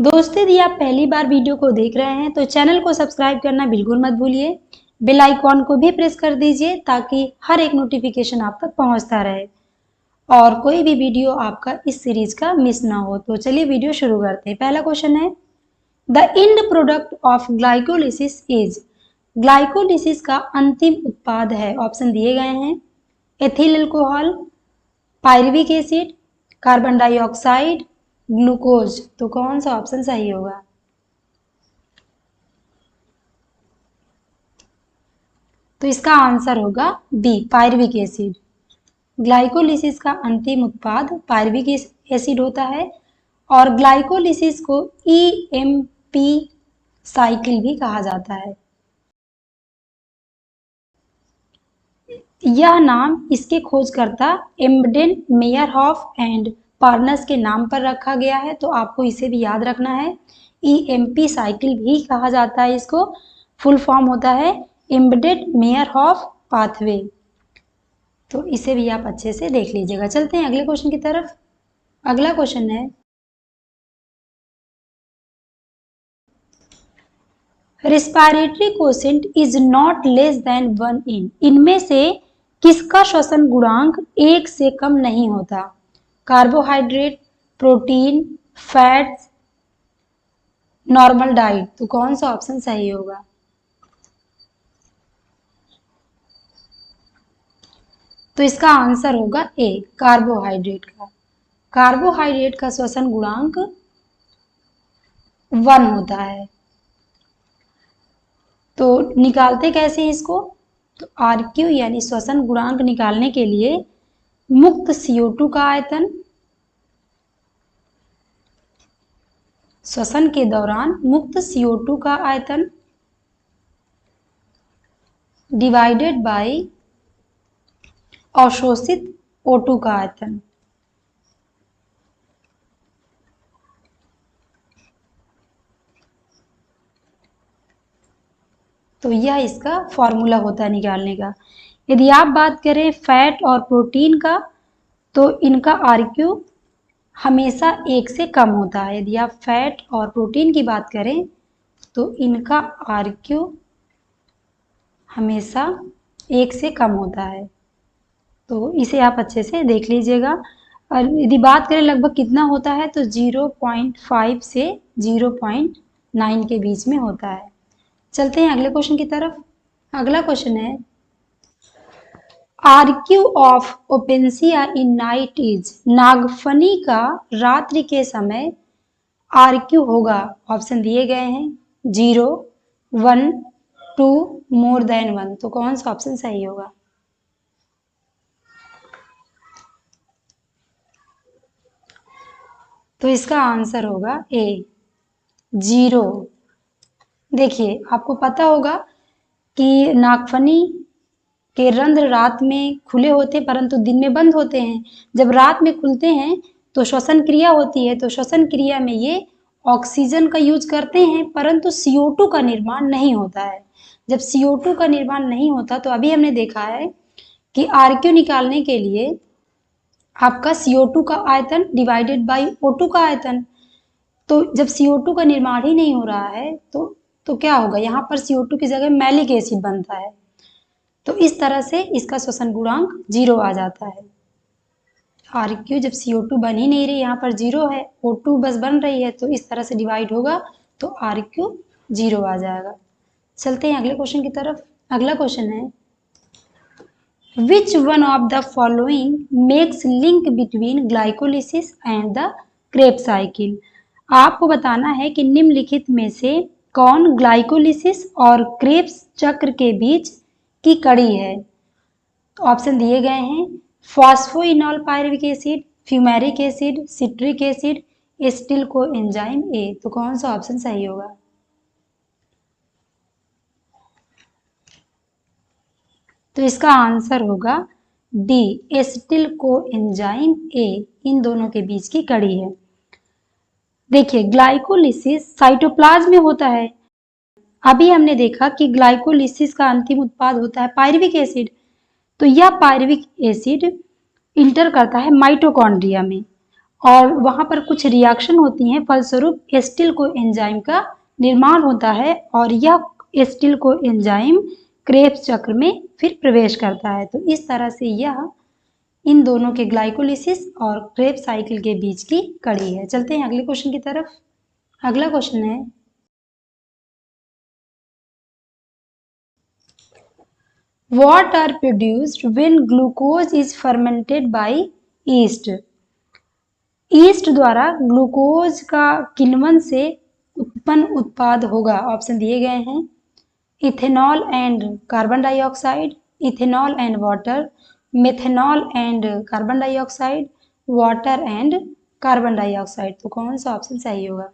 दोस्तों, यदि आप पहली बार वीडियो को देख रहे हैं तो चैनल को सब्सक्राइब करना बिल्कुल मत भूलिए। बेल आइकॉन को भी प्रेस कर दीजिए ताकि हर एक नोटिफिकेशन आप तक पहुंचता रहे और कोई भी वीडियो आपका इस सीरीज का मिस ना हो। तो चलिए वीडियो शुरू करते हैं। पहला क्वेश्चन है, the end product of glycolysis is. Glycolysis का अंतिम उत्पाद है, ऑप्शन दिए गए हैं, ethyl alcohol, pyruvic acid, carbon dioxide, glucose. तो कौन सा ऑप्शन सही होगा? तो इसका आंसर होगा बी, पायरुविक एसिड। ग्लाइकोलिसिस का अंतिम उत्पाद पायरुविक एसिड होता है और ग्लाइकोलिसिस को ईएमपी साइकिल भी कहा जाता है। यह नाम इसके खोजकर्ता एम्बडेन मेयरहॉफ एंड पार्नस के नाम पर रखा गया है, तो आपको इसे भी याद रखना है। ईएमपी साइकिल भी कहा जाता है इसको। फुल फॉर्म होता है एम्बडेड मेयरहॉफ पाथवे। तो इसे भी आप अच्छे से देख लीजिएगा। चलते हैं अगले क्वेश्चन की तरफ। अगला क्वेश्चन है, respiratory quotient is not less than 1 इन। इनमें से किसका श्वसन गुणांक 1 से कम नहीं होता? Carbohydrate, protein, fats, normal diet. तो कौन सा ऑप्शन सही होगा? तो इसका आंसर होगा ए, कार्बोहाइड्रेट का। कार्बोहाइड्रेट का श्वसन गुणांक 1 होता है। तो निकालते कैसे हैं इसको? तो आरक्यू यानी श्वसन गुणांक निकालने के लिए मुक्त CO2 का आयतन, श्वसन के दौरान मुक्त CO2 का आयतन डिवाइडेड बाय अवशोषित O2 का आयतन। तो यह इसका फॉर्मूला होता है निकालने का। यदि आप बात करें फैट और प्रोटीन का, तो इनका आरक्यू हमेशा 1 से कम होता है। यदि आप फैट और प्रोटीन की बात करें तो इनका आरक्यू हमेशा 1 से कम होता है। तो इसे आप अच्छे से देख लीजिएगा। और यदि बात करें लगभग कितना होता है, तो 0.5 से 0.9 के बीच में होता है। चलते हैं अगले क्वेश्चन की तरफ। अगला क्वेश्चन है, RQ of Opuntia in night is. नागफनी का रात्रि के समय आरक्यू होगा, ऑप्शन दिए गए हैं, 0, 1, 2, मोर देन 1। तो कौन सा ऑप्शन सही होगा? तो इसका आंसर होगा ए, 0। देखिए, आपको पता होगा कि नागफनी के रंध्र रात में खुले होते हैं परंतु दिन में बंद होते हैं। जब रात में खुलते हैं तो श्वसन क्रिया होती है, तो श्वसन क्रिया में ये ऑक्सीजन का यूज करते हैं परंतु CO2 का निर्माण नहीं होता है। जब CO2 का निर्माण नहीं होता तो अभी हमने देखा है कि आरक्यू निकालने के लिए आपका CO2 का आयतन डिवाइडेड बाई O2 का आयतन। तो जब CO2 का निर्माण ही नहीं हो रहा है तो क्या होगा? यहाँ पर CO2 की जगह मैलिक एसिड बनता है। तो इस तरह से इसका श्वसन गुणांक 0 आ जाता है। आरक्यू जब CO2 बन ही नहीं रही, यहाँ पर 0 है, O2 बस बन रही है, तो इस तरह से डिवाइड होगा तो आरक्यू 0 आ जाएगा। चलते हैं अगले क्वेश्चन की तरफ। अगला क्वेश्चन है, which one of the following makes link between glycolysis and the Krebs cycle. आपको बताना है कि निम्नलिखित में से कौन ग्लाइकोलिसिस और क्रेब्स चक्र के बीच की कड़ी है? ऑप्शन दिए गए हैं, phosphoenol pyruvic acid, fumaric acid, citric acid, acetyl coenzyme A. तो कौन सा ऑप्शन सही होगा? तो इसका आंसर होगा डी, एसिटिल कोएंजाइम ए। इन दोनों के बीच की कड़ी है। देखिए, ग्लाइकोलिसिस साइटोप्लाज्म में होता है। अभी हमने देखा कि ग्लाइकोलिसिस का अंतिम उत्पाद होता है पायरुविक एसिड। तो यह पायरुविक एसिड इंटर करता है माइटोकॉन्ड्रिया में और वहां पर कुछ रिएक्शन होती हैं, फलस्वरूप एसिटिल को एंजाइम का निर्माण होता है और यह एसिटिल को एंजाइम क्रेब्स चक्र में फिर प्रवेश करता है। तो इस तरह से यह इन दोनों के ग्लाइकोलिसिस और क्रेब्स साइकिल के बीच की कड़ी है। चलते हैं अगले क्वेश्चन की तरफ। अगला क्वेश्चन है, What are produced when glucose is fermented by yeast? East द्वारा ग्लूकोज का किण्वन से उत्पन्न उत्पाद होगा। ऑप्शन दिए गए हैं, ethanol and carbon dioxide, ethanol and water, methanol and carbon dioxide, water and carbon dioxide. तो कौन सा ऑप्शन सही होगा?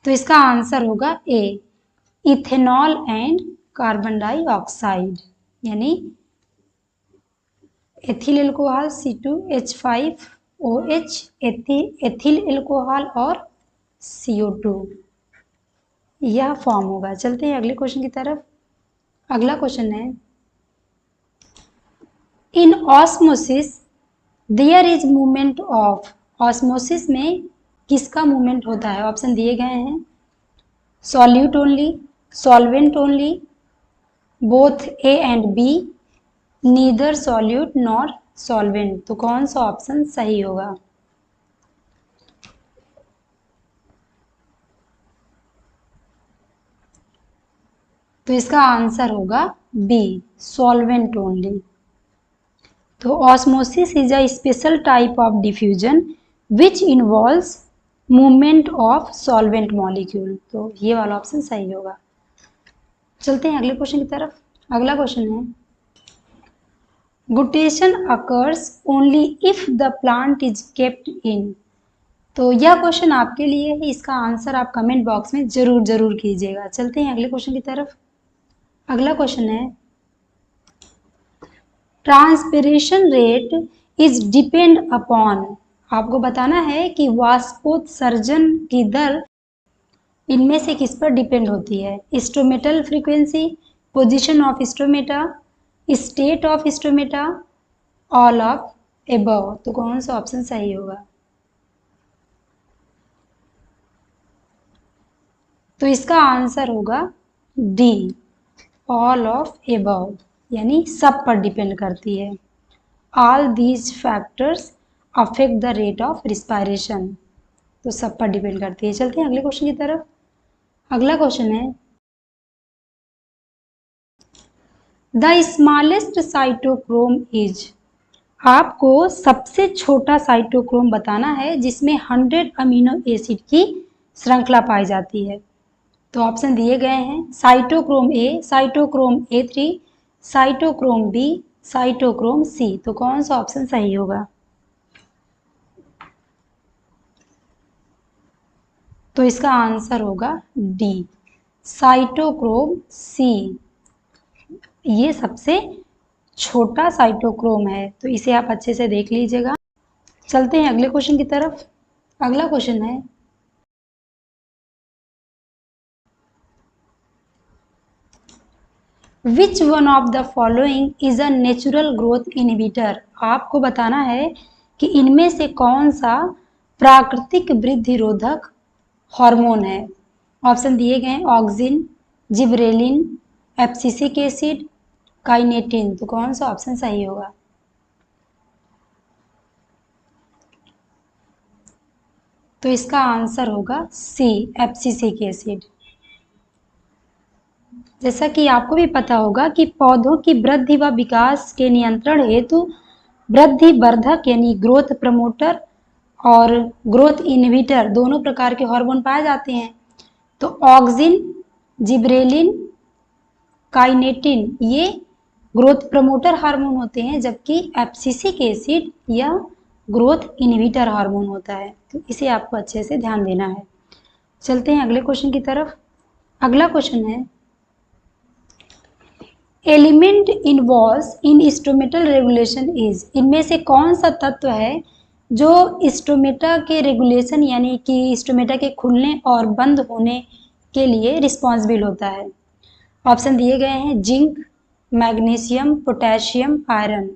तो इसका आंसर होगा ए, इथेनॉल एंड कार्बन डाइऑक्साइड, यानी ethyl alcohol C2H5OH, ethyl alcohol और CO2, यह फॉर्म होगा। चलते हैं अगले क्वेश्चन की तरफ। अगला क्वेश्चन है, in osmosis there is movement of. Osmosis में किसका मूवमेंट होता है? ऑप्शन दिए गए हैं, solute only, solvent only, both A and B, neither solute nor solvent. तो कौन सा ऑप्शन सही होगा? तो इसका आंसर होगा बी, सॉल्वेंट ओनली। तो osmosis is a special type of diffusion which involves movement of solvent molecule. तो ये वाला ऑप्शन सही होगा। चलते हैं अगले क्वेश्चन की तरफ। अगला क्वेश्चन है, guttation occurs only if the plant is kept in. तो यह क्वेश्चन आपके लिए है, इसका आंसर आप कमेंट बॉक्स में जरूर कीजिएगा। चलते हैं अगले क्वेश्चन की तरफ। अगला क्वेश्चन है, transpiration rate is depend upon. आपको बताना है कि वाष्पोत्सर्जन की दर इनमें से किस पर डिपेंड होती है? Stomatal frequency, position of stomata, state of stomata, all of above. तो कौन सा ऑप्शन सही होगा? तो इसका आंसर होगा डी, ऑल ऑफ एबव, यानी सब पर डिपेंड करती है। All these factors affect the rate of respiration. तो सब पर डिपेंड करती है। चलते हैं अगले क्वेश्चन की तरफ। अगला क्वेश्चन है, द स्मॉलेस्ट साइटोक्रोम इज। आपको सबसे छोटा साइटोक्रोम बताना है जिसमें 100 अमीनो एसिड की श्रृंखला पाई जाती है। तो ऑप्शन दिए गए हैं, cytochrome a, cytochrome A3, cytochrome b, cytochrome c. तो कौन सा ऑप्शन सही होगा? तो इसका आंसर होगा डी, साइटोक्रोम सी। ये सबसे छोटा साइटोक्रोम है, तो इसे आप अच्छे से देख लीजिएगा। चलते हैं अगले क्वेश्चन की तरफ। अगला क्वेश्चन है, which one of the following is a natural growth inhibitor. आपको बताना है कि इनमें से कौन सा प्राकृतिक वृद्धि रोधक हार्मोन है। ऑप्शन दिए गए हैं, auxin, gibberellin, abscisic acid, kinetin. तो कौन सा ऑप्शन सही होगा? तो इसका आंसर होगा सी, एब्सिसिक एसिड। जैसा कि आपको भी पता होगा कि पौधों की वृद्धि व विकास के नियंत्रण हेतु वृद्धि वर्धक यानी ग्रोथ प्रमोटर और ग्रोथ इनहिबिटर दोनों प्रकार के हार्मोन पाए जाते हैं। तो ऑक्सिन, जिब्रेलिन, काइनेटिन ये ग्रोथ प्रमोटर हार्मोन होते हैं, जबकि एब्सिसिक एसिड यह ग्रोथ इनहिबिटर हार्मोन होता है। तो इसे आपको अच्छे से ध्यान देना है। चलते हैं अगले क्वेश्चन की तरफ। अगला क्वेश्चन है, element involves in stomatal regulation is. इनमें से कौन सा तत्व है जो स्टोमेटा के रेगुलेशन यानी कि स्टोमेटा के खुलने और बंद होने के लिए रिस्पॉन्सिबल होता है? ऑप्शन दिए गए हैं, जिंक, मैग्नीशियम, पोटेशियम, आयरन।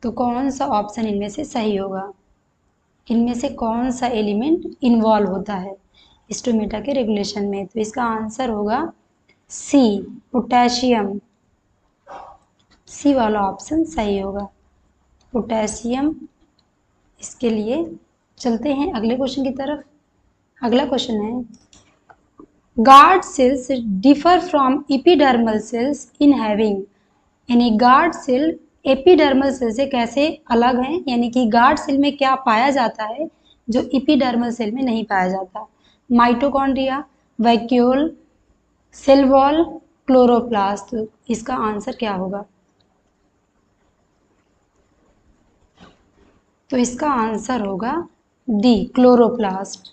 तो कौन सा ऑप्शन इनमें से सही होगा? इनमें से कौन सा एलिमेंट इन्वॉल्व होता है स्टोमेटा के रेगुलेशन में? तो इसका आंसर होगा सी, पोटेशियम। सी वाला ऑप्शन सही होगा, पोटेशियम। इसके लिए चलते हैं अगले क्वेश्चन की तरफ। अगला क्वेश्चन है, guard cells differ from epidermal cells in having, यानी गार्ड सेल एपिडर्मल सेल से कैसे अलग हैं, यानी कि गार्ड सेल में क्या पाया जाता है जो एपिडर्मल सेल में नहीं पाया जाता? Mitochondria, vacuole, cell wall, chloroplast. इसका आंसर क्या होगा? तो इसका आंसर होगा डी, क्लोरोप्लास्ट।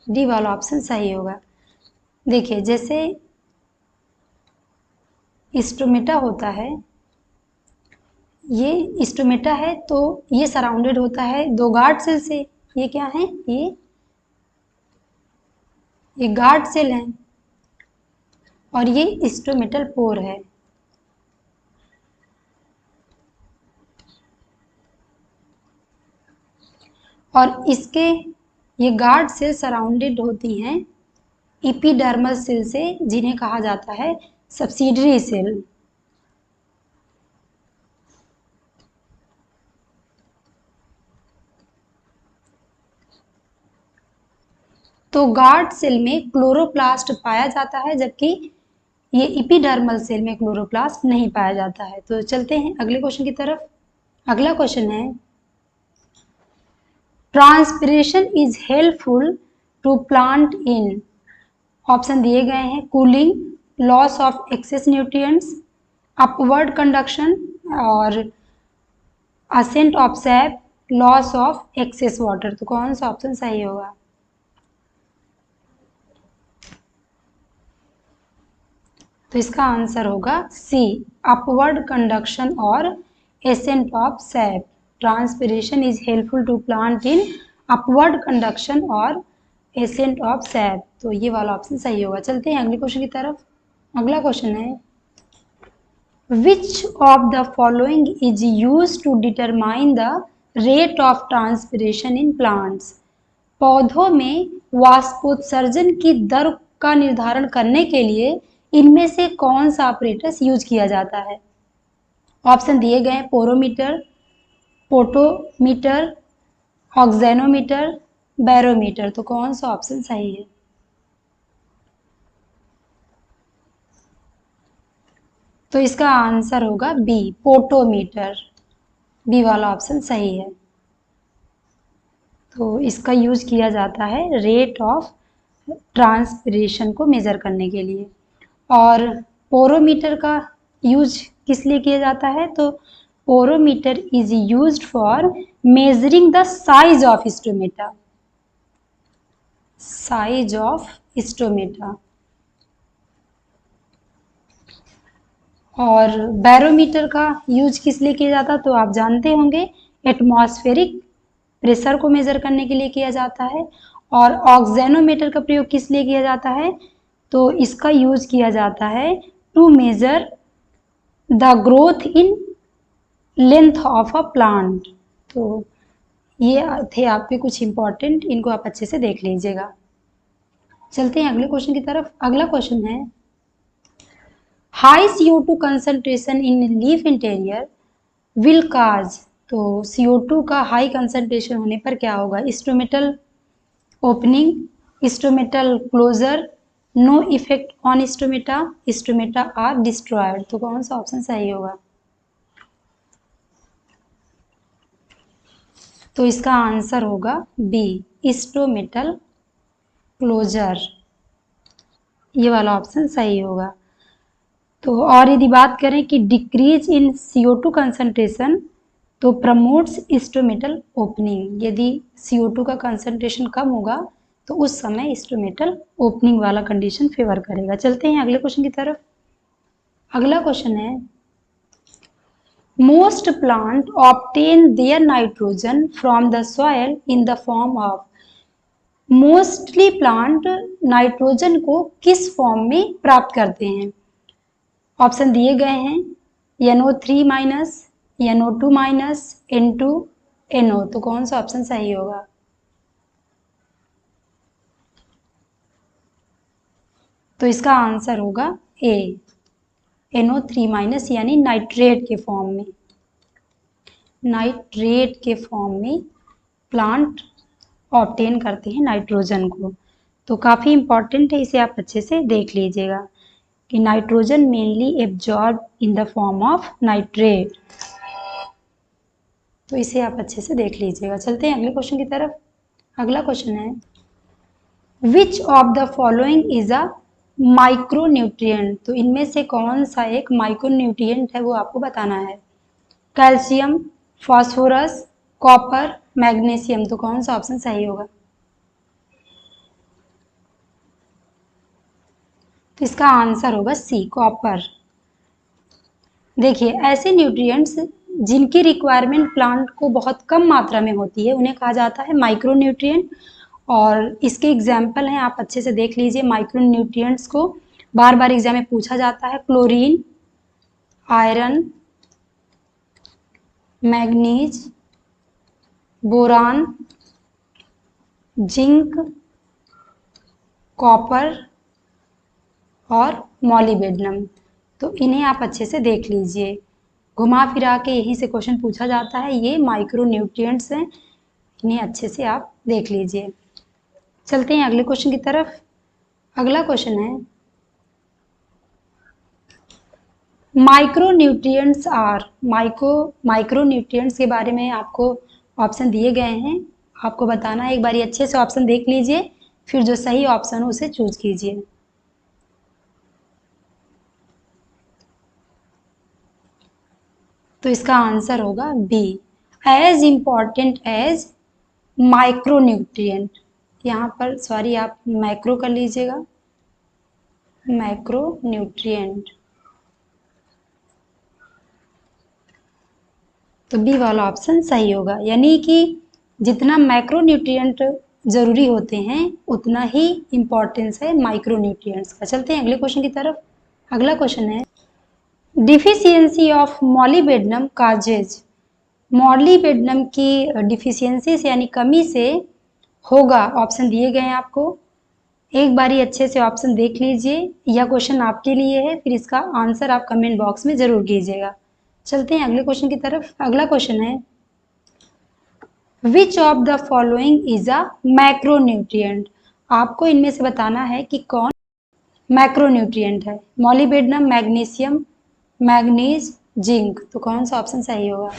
डी वाला ऑप्शन सही होगा। देखिए, जैसे स्टोमेटा होता है, ये स्टोमेटा है तो ये सराउंडेड होता है दो गार्ड सेल से। ये क्या है? ये गार्ड सेल है और ये स्टोमेटल पोर है। और इसके ये गार्ड सेल सराउंडेड होती हैं एपिडर्मल सेल से, जिन्हें कहा जाता है सब्सिडरी सेल। तो गार्ड सेल में क्लोरोप्लास्ट पाया जाता है, जबकि ये एपिडर्मल सेल में क्लोरोप्लास्ट नहीं पाया जाता है। तो चलते हैं अगले क्वेश्चन की तरफ। अगला क्वेश्चन है, transpiration is helpful to plant in. Option दिए गए हैं, cooling, loss of excess nutrients, upward conduction और ascent of sap, loss of excess water. तो कौन सा ऑप्शन सही होगा? तो इसका आंसर होगा सी, अपवर्ड कंडक्शन और ascent of sap. Transpiration is helpful to plant in upward conduction और एसेंट ऑफ सैप। तो ये वाला ऑप्शन सही होगा। चलते हैं अगले क्वेश्चन की तरफ। अगला क्वेश्चन है, which of the following is use to determine the rate of transpiration in plants. पौधों में वाष्पोत्सर्जन की दर का निर्धारण करने के लिए इनमें से कौन सा ऑपरेटर्स यूज किया जाता है? ऑप्शन दिए गए हैं, पोरोमीटर, पोटोमीटर, ऑक्जेनोमीटर, बैरोमीटर। तो कौन सा ऑप्शन सही है? तो इसका आंसर होगा बी, पोटोमीटर। बी वाला ऑप्शन सही है। तो इसका यूज किया जाता है रेट ऑफ ट्रांसपिरेशन को मेजर करने के लिए। और पोरोमीटर का यूज किस लिए किया जाता है? तो porometer is used for measuring the size of stomata. Size of stomata. और बैरोमीटर का यूज किस लिए किया जाता है? तो आप जानते होंगे, एटमॉस्फेरिक प्रेशर को मेजर करने के लिए किया जाता है। और ऑक्जेनोमीटर का प्रयोग किस लिए किया जाता है? तो इसका यूज किया जाता है to measure the growth in length of a plant. तो ये थे आपके कुछ इंपॉर्टेंट, इनको आप अच्छे से देख लीजिएगा। चलते हैं अगले क्वेश्चन की तरफ। अगला क्वेश्चन है, high CO2 concentration in leaf interior will cause. तो CO2 का हाई कंसंट्रेशन होने पर क्या होगा? Stomatal opening, stomatal closure, no effect on stomata, stomata are destroyed. तो कौन सा ऑप्शन सही होगा? तो इसका आंसर होगा बी, स्टोमेटल क्लोजर। ये वाला ऑप्शन सही होगा। तो और यदि बात करें कि डिक्रीज इन CO2 कंसंट्रेशन, तो प्रमोट्स स्टोमेटल ओपनिंग। यदि CO2 का कंसंट्रेशन कम होगा तो उस समय स्टोमेटल ओपनिंग वाला कंडीशन फेवर करेगा। चलते हैं अगले क्वेश्चन की तरफ। अगला क्वेश्चन है, most plant obtain their nitrogen from the soil in the form of. Mostly plant nitrogen को किस फॉर्म में प्राप्त करते हैं? ऑप्शन दिए गए हैं NO3 minus, NO2 minus, N2, NO, तो कौन सा ऑप्शन सही होगा? तो इसका आंसर होगा ए, NO3 माइनस, यानी नाइट्रेट के फॉर्म में, नाइट्रेट के फॉर्म में प्लांट ऑब्टेन करते हैं नाइट्रोजन को। तो काफ़ी इंपॉर्टेंट है, इसे आप अच्छे से देख लीजिएगा कि nitrogen mainly absorb in the form of nitrate. तो इसे आप अच्छे से देख लीजिएगा। चलते हैं अगले क्वेश्चन की तरफ। अगला क्वेश्चन है, which of the following is a micronutrient? तो इनमें से कौन सा एक माइक्रोन्यूट्रिएंट है वो आपको बताना है। कैल्शियम, फास्फोरस, कॉपर, मैग्नीशियम, तो कौन सा ऑप्शन सही होगा? तो इसका आंसर होगा सी, कॉपर। देखिए, ऐसे न्यूट्रिएंट्स जिनकी रिक्वायरमेंट प्लांट को बहुत कम मात्रा में होती है उन्हें कहा जाता है माइक्रो न्यूट्रिएंट। और इसके एग्जाम्पल हैं, आप अच्छे से देख लीजिए। माइक्रो न्यूट्रिएंट्स को बार बार एग्जाम में पूछा जाता है। Chlorine, iron, manganese, boron, zinc, copper और मॉलिबेडनम। तो इन्हें आप अच्छे से देख लीजिए। घुमा फिरा के यहीं से क्वेश्चन पूछा जाता है। ये माइक्रो न्यूट्रिएंट्स हैं, इन्हें अच्छे से आप देख लीजिए। चलते हैं अगले क्वेश्चन की तरफ। अगला क्वेश्चन है, micro nutrients are, micro nutrients के बारे में आपको ऑप्शन दिए गए हैं। आपको बताना है, एक बार अच्छे से ऑप्शन देख लीजिए, फिर जो सही ऑप्शन हो उसे चूज कीजिए। तो इसका आंसर होगा B, as important as micronutrient. यहाँ पर सॉरी, आप मैक्रो कर लीजिएगा, मैक्रोन्यूट्रिएंट। तो बी वाला ऑप्शन सही होगा, यानी कि जितना मैक्रोन्यूट्रिएंट जरूरी होते हैं उतना ही इम्पोर्टेंस है माइक्रोन्यूट्रिएंट्स का। चलते हैं अगले क्वेश्चन की तरफ। अगला क्वेश्चन है, deficiency of molybdenum causes. Molybdenum की डिफिशियंसी से यानी कमी से होगा, ऑप्शन दिए गए हैं आपको। एक बारी अच्छे से ऑप्शन देख लीजिए, यह क्वेश्चन आपके लिए है, फिर इसका आंसर आप कमेंट बॉक्स में जरूर कीजिएगा। चलते हैं अगले क्वेश्चन की तरफ। अगला क्वेश्चन है, which of the following is a macronutrient? आपको इनमें से बताना है कि कौन मैक्रोन्यूट्रिएंट है। मॉलिबेडनम, मैग्नीशियम, मैग्नीज, जिंक, तो कौन सा ऑप्शन सही होगा?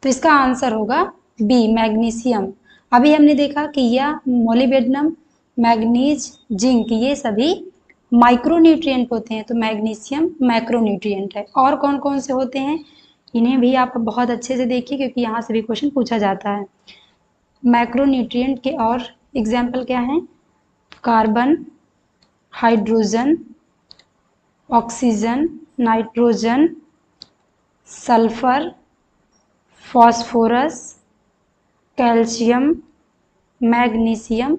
तो इसका आंसर होगा बी, मैग्नीशियम। अभी हमने देखा कि यह मॉलिबेडनम, मैग्नीज, जिंक ये सभी माइक्रोन्यूट्रिएंट होते हैं, तो मैग्नीशियम मैक्रोन्यूट्रिएंट है। और कौन कौन से होते हैं इन्हें भी आप बहुत अच्छे से देखिए, क्योंकि यहाँ से भी क्वेश्चन पूछा जाता है। मैक्रोन्यूट्रिएंट के और एग्जाम्पल क्या हैं? Carbon, hydrogen, oxygen, nitrogen, sulphur, phosphorus, calcium, magnesium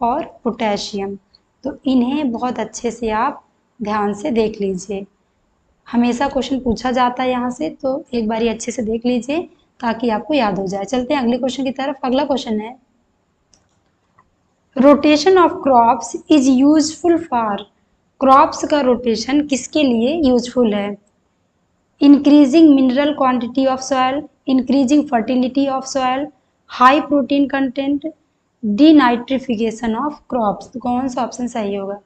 और पोटेशियम। तो इन्हें बहुत अच्छे से आप ध्यान से देख लीजिए। हमेशा क्वेश्चन पूछा जाता है यहाँ से, तो एक बारी अच्छे से देख लीजिए ताकि आपको याद हो जाए। चलते हैं अगले क्वेश्चन की तरफ। अगला क्वेश्चन है, rotation of crops is useful for. Crops का रोटेशन किसके लिए यूजफुल है? Increasing mineral quantity of soil, increasing fertility of soil, high protein content, denitrification of crops, तो कौन सा ऑप्शन सही होगा?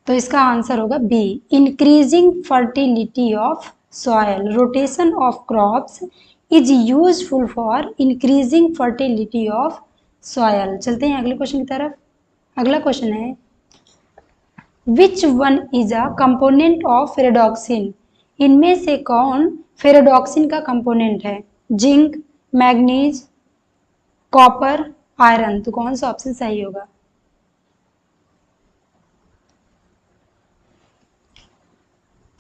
तो इसका आंसर होगा B, increasing fertility of soil. Rotation of crops is useful for increasing fertility of soil. चलते हैं अगले क्वेश्चन की तरफ। अगला क्वेश्चन है, which one is a component of ferredoxin? इनमें से कौन फेरेडॉक्सिन का कंपोनेंट है? जिंक, मैग्नीज, कॉपर, आयरन, तो कौन सा ऑप्शन सही होगा?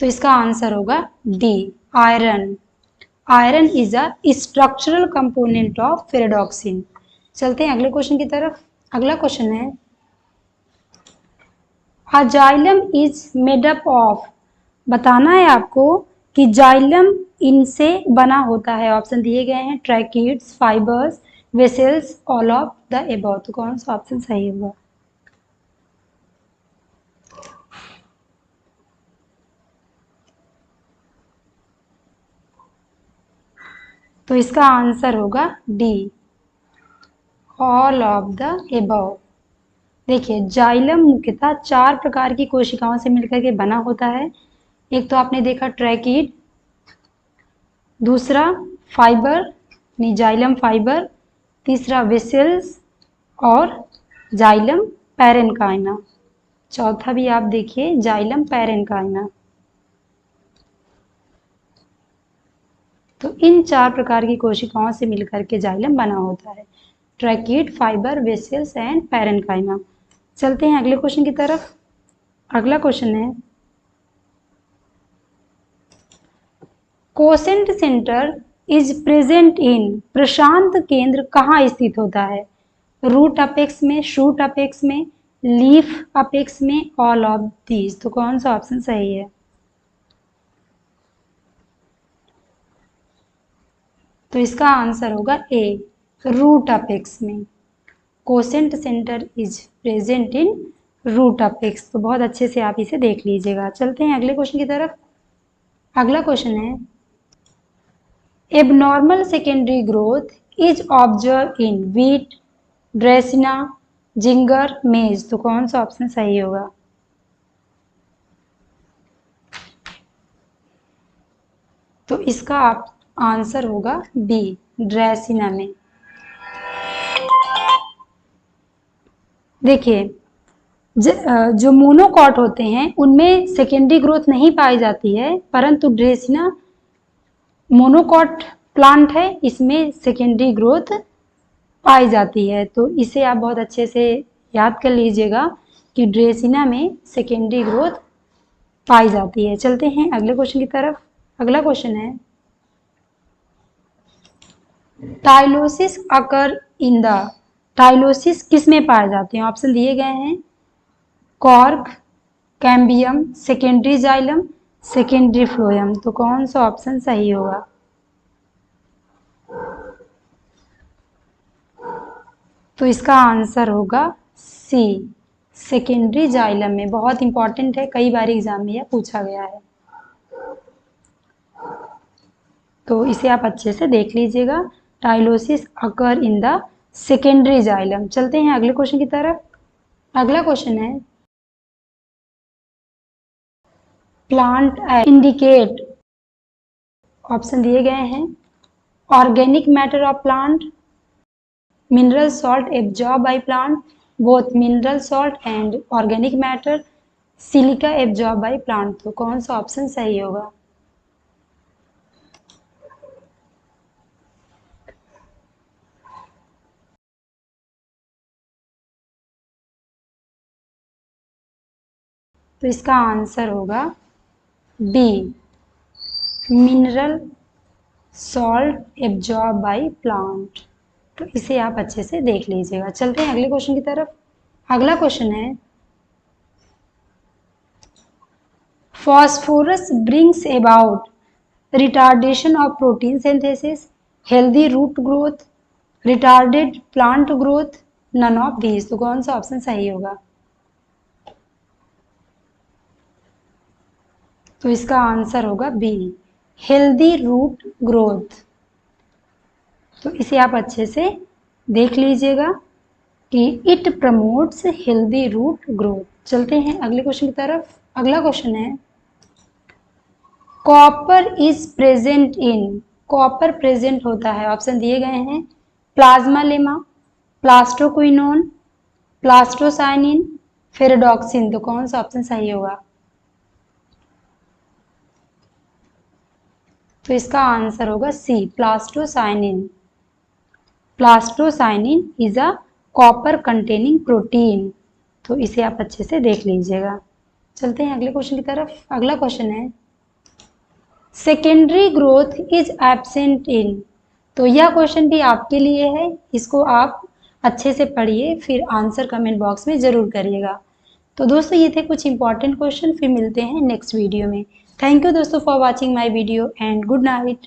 तो इसका आंसर होगा D, iron. Iron is a structural component of ferredoxin. चलते हैं अगले क्वेश्चन की तरफ। अगला क्वेश्चन है, a xylem is made up of, बताना है आपको कि जाइलम इनसे बना होता है। ऑप्शन दिए गए हैं, tracheids, fibres, vessels, all of the above. तो कौन सा ऑप्शन सही होगा? तो इसका आंसर होगा D, all of the above. देखिए, जाइलम मुख्यतः 4 प्रकार की कोशिकाओं से मिलकर के बना होता है। एक तो आपने देखा ट्रैकिड, दूसरा फाइबर यानी जाइलम फाइबर, तीसरा वेसल्स और जाइलम पैरेन्काइमा, चौथा भी आप देखिए जाइलम पैरेन्काइमा। तो इन 4 प्रकार की कोशिकाओं से मिलकर के जाइलम बना होता है, tracheid, fibre, vessels and parenchyma. चलते हैं अगले क्वेश्चन की तरफ। अगला क्वेश्चन है, quiescent centre is present in, प्रशांत केंद्र कहाँ स्थित होता है? रूट अपेक्स में, शूट अपेक्स में, लीफ अपेक्स में, ऑल ऑफ दीज। तो कौन सा ऑप्शन सही है? तो इसका आंसर होगा ए, रूट अपेक्स में। Quiescent centre is present in root apex. तो बहुत अच्छे से आप इसे देख लीजिएगा। चलते हैं अगले क्वेश्चन की तरफ। अगला क्वेश्चन है, abnormal secondary growth is observe in wheat, ड्रेसिना, ginger, मेज। तो कौन सा ऑप्शन सही होगा? तो इसका आंसर होगा बी, ड्रेसिना में। देखिए, जो मोनोकॉट होते हैं उनमें सेकेंडरी ग्रोथ नहीं पाई जाती है, परंतु ड्रेसिना मोनोकॉट प्लांट है, इसमें सेकेंडरी ग्रोथ पाई जाती है। तो इसे आप बहुत अच्छे से याद कर लीजिएगा कि ड्रेसिना में सेकेंडरी ग्रोथ पाई जाती है। चलते हैं अगले क्वेश्चन की तरफ। अगला क्वेश्चन है, tylosis occur in the, tylosis किस में पाए जाते हैं? ऑप्शन दिए गए हैं, cork, cambium, secondary xylem, secondary phloem. तो कौन सा ऑप्शन सही होगा? तो इसका आंसर होगा सी, सेकेंडरी जाइलम में। बहुत इंपॉर्टेंट है, कई बार एग्जाम में यह पूछा गया है, तो इसे आप अच्छे से देख लीजिएगा। Tylosis occur in the secondary xylem. चलते हैं अगले क्वेश्चन की तरफ। अगला क्वेश्चन है, प्लांट इंडिकेट, ऑप्शन दिए गए हैं, organic matter of plant, mineral salt absorb by plant, both mineral salt and organic matter, silica absorb by plant. तो कौन सा ऑप्शन सही होगा? तो इसका आंसर होगा B, mineral salt absorb by plant. तो इसे आप अच्छे से देख लीजिएगा। चलते हैं अगले क्वेश्चन की तरफ। अगला क्वेश्चन है, phosphorus brings about retardation of protein synthesis, healthy root growth, retarded plant growth, none of these. तो कौन सा ऑप्शन सही होगा? तो इसका आंसर होगा बी, हेल्दी रूट ग्रोथ। तो इसे आप अच्छे से देख लीजिएगा कि it promotes healthy root growth. चलते हैं अगले क्वेश्चन की तरफ। अगला क्वेश्चन है, copper is present in, copper present होता है, ऑप्शन दिए गए हैं, plasmalemma, plastoquinone, plastocyanin, ferredoxin. तो कौन सा ऑप्शन सही होगा? तो इसका आंसर होगा C, plastocyanin. Plastocyanin is a copper containing protein. तो इसे आप अच्छे से देख लीजिएगा। चलते हैं अगले क्वेश्चन की तरफ। अगला क्वेश्चन है, secondary growth is absent in. तो यह क्वेश्चन भी आपके लिए है, इसको आप अच्छे से पढ़िए, फिर आंसर कमेंट बॉक्स में ज़रूर करिएगा। तो दोस्तों ये थे कुछ इंपॉर्टेंट क्वेश्चन, फिर मिलते हैं नेक्स्ट वीडियो में। थैंक यू दोस्तों for watching my video and good night.